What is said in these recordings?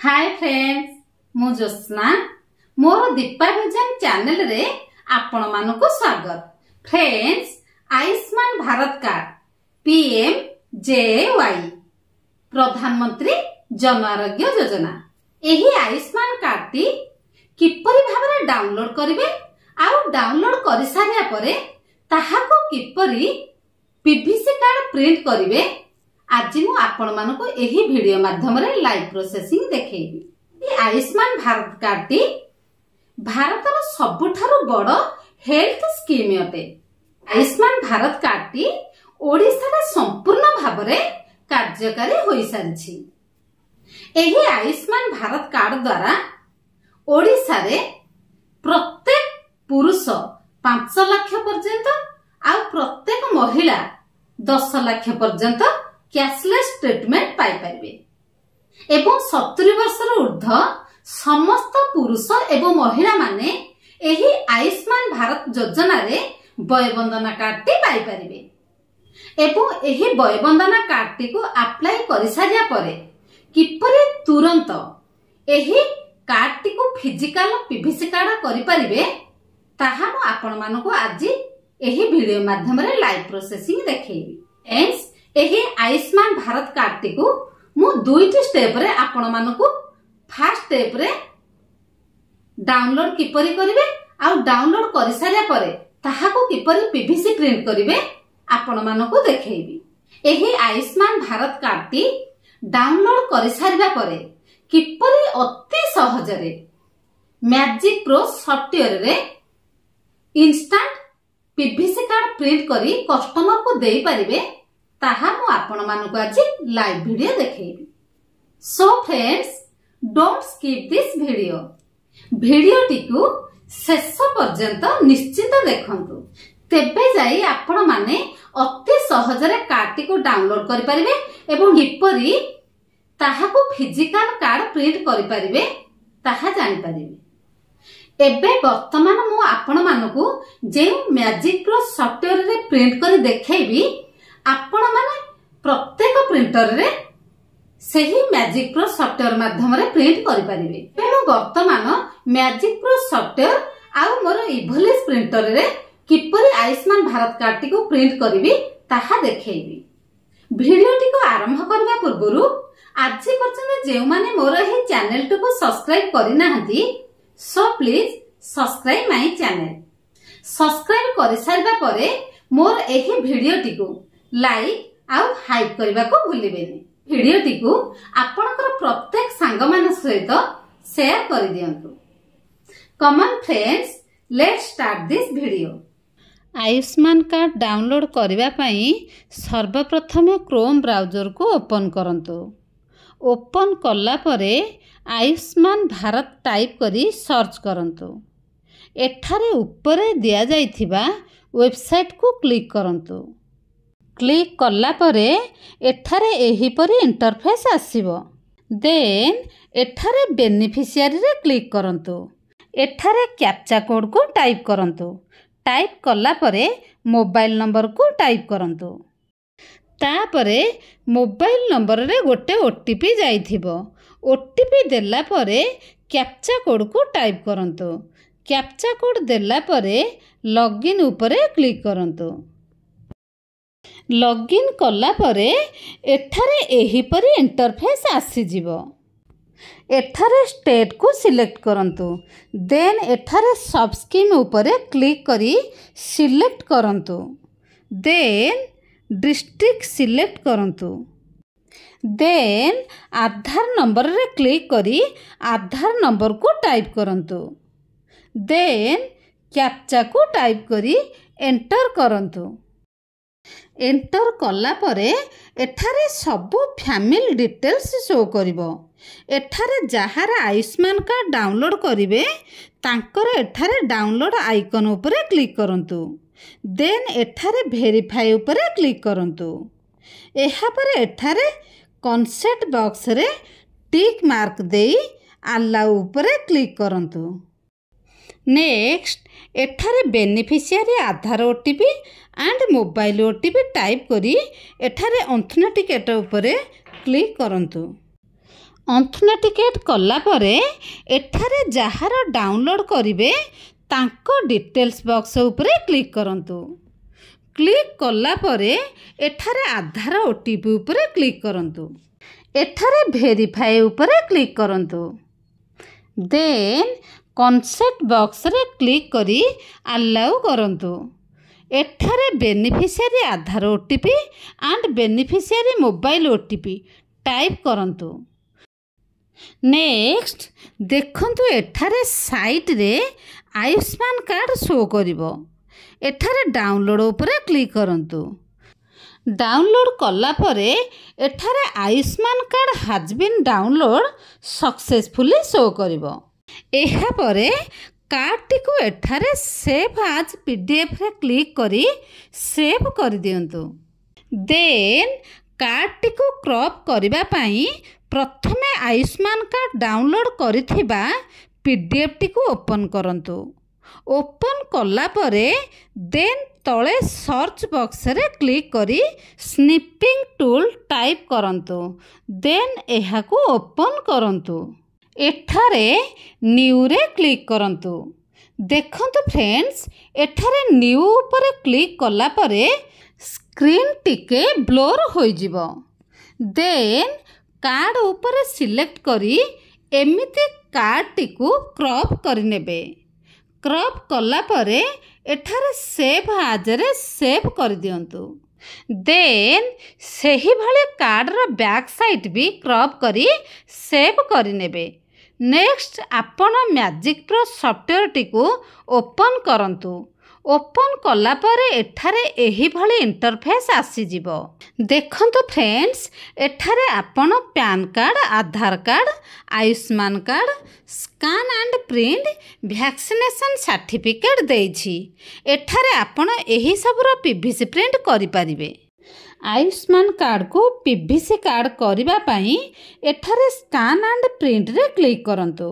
हाय friends मु जोस्ना मोर Deepa vision channel रे आपण मानको स्वागत। Friends Ayushman Bharat card PMJY Pradhanmantri Jan Arogya Yojana एही आयुष्मान कार्ड टी किपरि भाबरे डाउनलोड करिवे आउ डाउनलोड करि सारिया परे ताहाको किपरि पीवीसी कार्ड प्रिंट करिवे आज मु आपण मानको एही वीडियो माध्यम रे लाइव प्रोसेसिंग देखेबी। आयुष्मान भारत कार्ड टी भारतर सबुठारु बड़ हेल्थ स्कीम अटे। आयुष्मान भारत कार्ड टी ओडिसा रे संपूर्ण भाव रे कार्यकारी होई सारिछि। एही आयुष्मान भारत कार्ड द्वारा ओडिसा रे प्रत्येक पुरुष 5 लाख पर्यंत आ प्रत्येक महिला 10 लाख पर्यंत कैशलेस ट्रीटमेंट पाई परिबे एवं 70 वर्षर ऊर्ध्व समस्त पुरुष एवं महिला माने एही आयुष्मान भारत योजना रे वयवंदना कार्ड टी पाई परिबे एवं एही वयवंदना कार्ड टी को अप्लाई करि सारिया परे किपरि तुरंत एही कार्ड टी को फिजिकल पीवीसी कार्ड करि परिबे ताहा मु आपण मानको आज एही वीडियो माध्यम रे लाइव प्रोसेसिंग देखेबी। फ्रेंड्स एही आयुष्मान भारत कार्ड टी को मु दुईटी स्टेप रे आपण मानको फर्स्ट स्टेप रे डाउनलोड किपरि करिवे आ डाउनलोड करि सारिया परे ताहा को किपरि पीवीसी प्रिंट करिवे आपण मानको देखेबी। एही आयुष्मान भारत कार्ड टी डाउनलोड करि सारिबा परे किपरि अति सहज रे मैजिक प्रो सॉफ्टवेयर रे इंस्टेंट पीवीसी कार्ड प्रिंट करी कस्टमर को देई परिबे ताहा मु आपण मानको आज लाइव वीडियो देखेबी। So friends don't skip this video टिकु शेष पर्यंत निश्चित देखंतु तेबे जाई आपण माने अति सहज रे कार्ड टिकु डाउनलोड करि परिबे एवं किपरि ताहा को फिजिकल कार्ड प्रिंट करि परिबे ताहा जानि परिबे। एबे वर्तमान मु आपण मानको जे मैजिक प्रो सॉफ्टवेयर रे प्रिंट करि देखैबी आपण माने प्रत्येक प्रिंटर रे सही मैजिक प्रो सॉफ्टवेयर माध्यम रे प्रिंट करि परिबे। तेणु वर्तमान मैजिक प्रो सॉफ्टवेयर आ मोर इवोलिस प्रिंटर रे किपरि आयुष्मान भारत कार्ड टी को प्रिंट करिवि ताहा देखैबी। वीडियो टी को आरंभ करबा पूर्वरु आज पर्यंत जे माने मोर एही चैनल टी को सब्सक्राइब करि नाहंती so please subscribe my channel. Subscribe करि सारबा परे मोर एही वीडियो टी को लाइक आउ हाइप करबा को भूलिबेनी। वीडियो टी को आपनकर प्रत्येक सांग मान सहित शेयर कर दियंतु। Common friends let's start this video. Ayushman card download करबा पई सर्वप्रथम क्रोम ब्राउजर को ओपन करंतु। ओपन कला परे आयुष्मान भारत टाइप करी सर्च करंतु। एठारे ऊपरे दिया जाइथिबा वेबसाइट को क्लिक करंतु। क्लिक कला परे एठारे एही परी इंटरफेस आसीबो। देन एठारे बेनिफिशियरी रे क्लिक करंतु। एठारे कैप्चा कोड को टाइप करंतु। टाइप कला परे मोबाइल नंबर को टाइप करंतु। तापरे मोबाइल नंबर रे गोटे ओटीपी जाइथिबो। ओटीपी देला परे कैप्चा कोड को टाइप करंतु। कैप्चा कोड देला परे लॉगिन उपरे क्लिक करंतु। लॉगिन कला परे एठारे एही परी इंटरफेस आसी जिवो। एठारे स्टेट को सिलेक्ट करंतु। देन एठारे सब स्कीम उपरे क्लिक करी सिलेक्ट करंतु। देन डिस्ट्रिक्ट सिलेक्ट करंतु। देन आधार नंबर रे क्लिक करी आधार नंबर को टाइप करंतु। देन कैप्चा को टाइप करी एंटर करंतु। एंटर कला परे एठारे सबु फैमिली डिटेल्स शो करिवो। एठारे जहार आयुष्मान कार्ड डाउनलोड करिवे तांकर एठारे डाउनलोड आइकन उपरे क्लिक करंतु। देन एठारे वेरीफाई उपरे क्लिक करंतु। एहा परे एठारे कंसेंट बॉक्स रे टिक मार्क देई अलाउ उपरे क्लिक करंतु। नेक्स्ट एठारे beneficiary Aadhaar OTP and mobile OTP type करी एठारे ऑथेंटिकेट उपरे क्लिक करंतु। ଅଥେଣ୍ଟିକେଟ୍ କଲା ପରେ ଏଠାରେ ଯାହାର ଡାଉନଲୋଡ୍ କରିବେ ତାଙ୍କ ଡିଟେଲ୍ସ ବକ୍ସ ଉପରେ କ୍ଲିକ୍ କରନ୍ତୁ। କ୍ଲିକ୍ କଲା ପରେ ଏଠାରେ ଆଧାର OTP ଉପରେ କ୍ଲିକ୍ କରନ୍ତୁ। ଏଠାରେ ଭେରିଫାଏ ଉପରେ କ୍ଲିକ୍ କରନ୍ତୁ। ଦେନ୍ କନସେଣ୍ଟ ବକ୍ସରେ କ୍ଲିକ୍ କରି ଆଲାଉ କରନ୍ତୁ। ଏଠାରେ beneficiary Aadhaar OTP and beneficiary mobile OTP type କରନ୍ତୁ। ନେକ୍ସଟ ଦେଖନ୍ତୁ ଏଠାରେ ସାଇଟରେ ଆୟୁଷ୍ମାନ କାର୍ଡ଼ ଶୋ କରିବ। ଏଠାରେ ଡାଉନଲୋଡ୍ ଉପରେ କ୍ଲିକ୍ କରନ୍ତୁ। ଡାଉନଲୋଡ୍ କଲା ପରେ ଏଠାରେ Ayushman card has been download successfully show କରିବ। ଏହାପରେ କାର୍ଡ଼ଟିକୁ ଏଠାରେ ସେଭ୍ ଆଜ୍ PDFରେ କ୍ଲିକ୍ କରି ସେଭ୍ କରିଦିଅନ୍ତୁ। ଦେନ୍ କାର୍ଡ଼ଟିକୁ କ୍ରପ୍ କରିବା ପାଇଁ ପ୍ରଥମେ ଆୟୁଷ୍ମାନ କାର୍ଡ଼ ଡାଉନଲୋଡ୍ କରିଥିବା PDFଟିକୁ ଓପନ୍ କରନ୍ତୁ। ଓପନ୍ କଲା ପରେ ଦେନ୍ ତଳେ ସର୍ଚ୍ଚ ବକ୍ସରେ କ୍ଲିକ୍ କରି ସ୍ନିପିଂ ଟୁଲ୍ ଟାଇପ୍ କରନ୍ତୁ। ଦେନ୍ ଏହାକୁ ଓପନ୍ କରନ୍ତୁ। ଏଠାରେ ନ୍ୟୁରେ କ୍ଲିକ୍ କରନ୍ତୁ। ଦେଖନ୍ତୁ ଫ୍ରେଣ୍ଡସ୍, ଏଠାରେ ନ୍ୟୁ ଉପରେ କ୍ଲିକ୍ କଲା ପରେ ସ୍କ୍ରିନ୍ ଟିକେ ବ୍ଲୋର୍ ହୋଇଯିବ। ଦେନ୍ କାର୍ଡ଼ ଉପରେ ସିଲେକ୍ଟ କରି ଏମିତି କାର୍ଡ଼ଟିକୁ କ୍ରପ୍ କରିନେବେ। କ୍ରପ୍ କଲା ପରେ ଏଠାରେ ସେଭ୍ ଆଜ୍ରେ ସେଭ୍ କରିଦିଅନ୍ତୁ। ଦେନ୍ ସେହିଭଳି କାର୍ଡ଼ର ବ୍ୟାକ୍ ସାଇଟ୍ ବି କ୍ରପ୍ କରି ସେଭ୍ କରିନେବେ। ନେକ୍ସଟ ଆପଣ ମ୍ୟାଜିକ୍ ପ୍ରୋ ସଫ୍ଟୱେର୍ଟିକୁ ଓପନ୍ କରନ୍ତୁ। ଓପନ୍ କଲା ପରେ ଏଠାରେ ଏହିଭଳି ଇଣ୍ଟରଫେସ୍ ଆସିଯିବ। ଦେଖନ୍ତୁ ଫ୍ରେଣ୍ଡସ୍, ଏଠାରେ ଆପଣ PAN card, Aadhaar card, Ayushman card, scan and print, vaccination certificate ଦେଇଛି। ଏଠାରେ ଆପଣ ଏହିସବୁର PVC ପ୍ରିଣ୍ଟ କରିପାରିବେ। ଆୟୁଷ୍ମାନ କାର୍ଡ଼କୁ PVC କାର୍ଡ଼ କରିବା ପାଇଁ ଏଠାରେ ସ୍କାନ୍ ଆଣ୍ଡ ପ୍ରିଣ୍ଟରେ କ୍ଲିକ୍ କରନ୍ତୁ।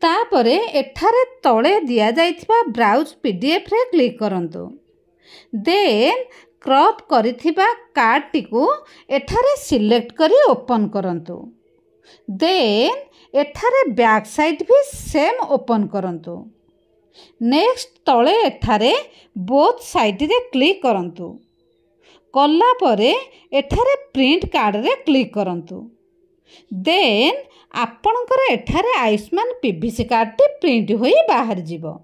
ତାପରେ ଏଠାରେ ତଳେ ଦିଆଯାଇଥିବା ବ୍ରାଉଜ୍ PDFରେ କ୍ଲିକ୍ କରନ୍ତୁ। ଦେନ୍ କ୍ରପ୍ କରିଥିବା କାର୍ଡ଼ଟିକୁ ଏଠାରେ ସିଲେକ୍ଟ କରି ଓପନ୍ କରନ୍ତୁ। ଦେନ୍ ଏଠାରେ ବ୍ୟାକ୍ ସାଇଟ୍ ବି ସେମ୍ ଓପନ୍ କରନ୍ତୁ। ନେକ୍ସଟ ତଳେ ଏଠାରେ ବୋଥ୍ ସାଇଡ଼ରେ କ୍ଲିକ୍ କରନ୍ତୁ। କଲା ପରେ ଏଠାରେ ପ୍ରିଣ୍ଟ କାର୍ଡ଼ରେ କ୍ଲିକ୍ କରନ୍ତୁ। ଦେନ୍ ଆପଣଙ୍କର ଏଠାରେ ଆୟୁଷ୍ମାନ PVC କାର୍ଡ଼ଟି ପ୍ରିଣ୍ଟ ହୋଇ ବାହାରିଯିବ।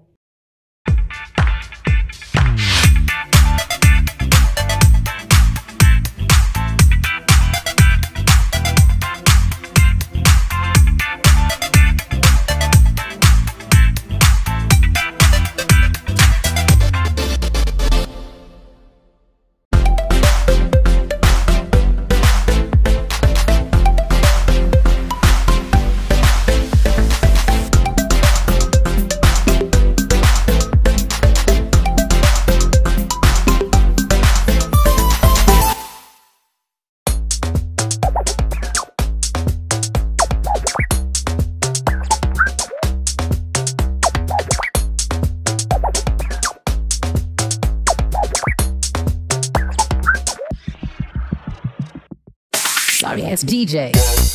Sorry, it's DJ.